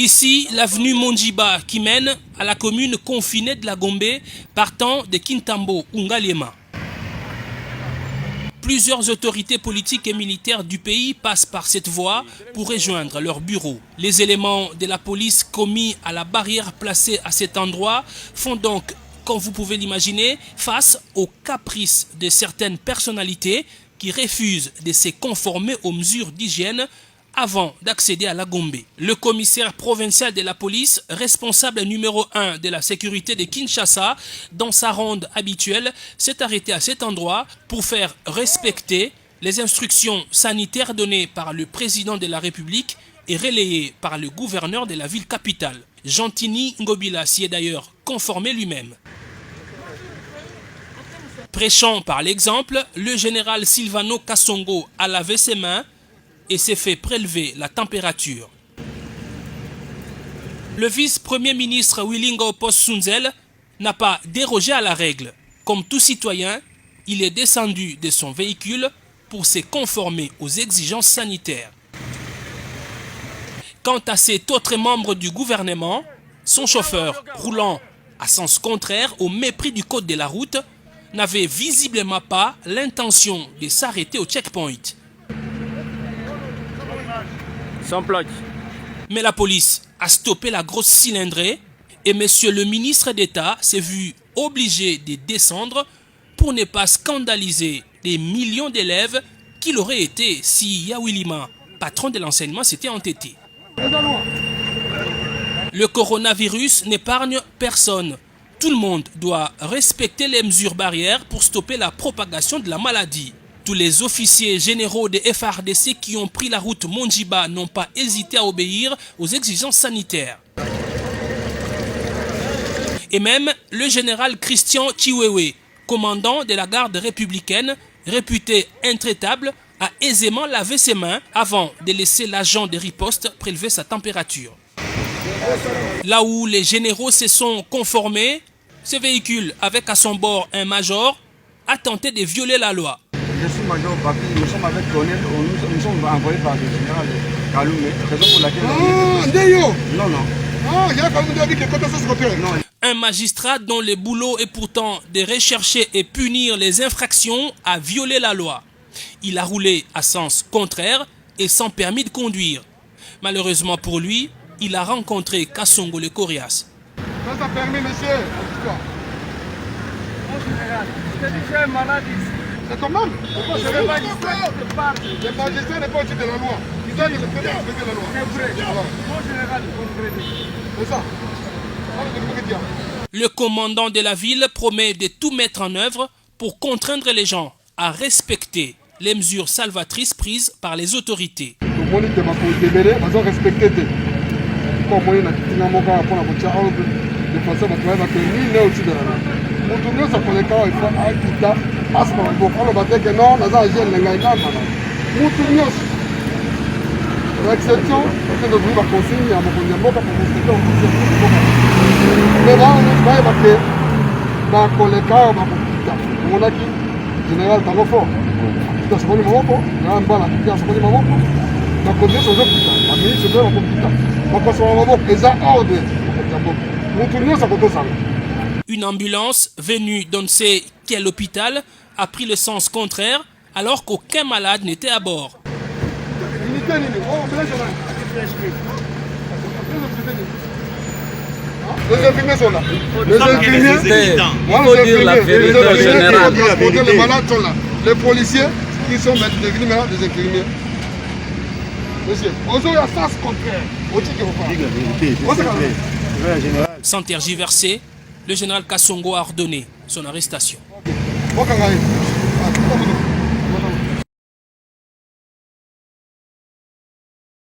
Ici, l'avenue Monjiba qui mène à la commune confinée de la Gombe partant de Kintambo, Ngaliema. Plusieurs autorités politiques et militaires du pays passent par cette voie pour rejoindre leur bureau. Les éléments de la police commis à la barrière placée à cet endroit font donc, comme vous pouvez l'imaginer, face aux caprices de certaines personnalités qui refusent de se conformer aux mesures d'hygiène avant d'accéder à la Gombe. Le commissaire provincial de la police, responsable numéro 1 de la sécurité de Kinshasa, dans sa ronde habituelle, s'est arrêté à cet endroit pour faire respecter les instructions sanitaires données par le président de la République et relayées par le gouverneur de la ville capitale. Jantini Ngobila s'y est d'ailleurs conformé lui-même. Prêchant par l'exemple, le général Silvano Kasongo a lavé ses mains et s'est fait prélever la température. Le vice-premier ministre Wilingo Post-Sunzel n'a pas dérogé à la règle. Comme tout citoyen, il est descendu de son véhicule pour se conformer aux exigences sanitaires. Quant à cet autre membre du gouvernement, son chauffeur, roulant à sens contraire au mépris du code de la route, n'avait visiblement pas l'intention de s'arrêter au checkpoint. Sans plaque. Mais la police a stoppé la grosse cylindrée et monsieur le ministre d'État s'est vu obligé de descendre pour ne pas scandaliser des millions d'élèves qu'il aurait été si Yawilima, patron de l'enseignement, s'était entêté. Le coronavirus n'épargne personne. Tout le monde doit respecter les mesures barrières pour stopper la propagation de la maladie. Tous les officiers généraux des FARDC qui ont pris la route Monjiba n'ont pas hésité à obéir aux exigences sanitaires. Et même le général Christian Chiwewe, commandant de la garde républicaine, réputé intraitable, a aisément lavé ses mains avant de laisser l'agent de riposte prélever sa température. Là où les généraux se sont conformés, ce véhicule, avec à son bord un major, a tenté de violer la loi. Je suis major Papi, nous sommes avec Colonel, nous sommes envoyés par le général Kaloumé, raison pour laquelle... Non. Un magistrat dont le boulot est pourtant de rechercher et punir les infractions a violé la loi. Il a roulé à sens contraire et sans permis de conduire. Malheureusement pour lui, il a rencontré Kasongo le Coriace. Ça permet, monsieur. Mon général, je te dis que tu es malade ici. C'est ton homme. Le magistrat n'est pas au-dessus de la loi. Il doit respecter la loi. C'est vrai. Mon général, comprenez. C'est ça. Le commandant de la ville promet de tout mettre en œuvre pour contraindre les gens à respecter les mesures salvatrices prises par les autorités. L'exception, c'est de vous consigne à mon pour général Tanofo. Une ambulance venue d'on ne sait quel hôpital a pris le sens contraire alors qu'aucun malade n'était à bord. Les infirmiers sont là. Les malades sont là. Les policiers qui sont devenus maintenant des infirmiers. Monsieur, aujourd'hui, il y a sens contraire. Sans tergiverser, le général Kasongo a ordonné son arrestation. Okay.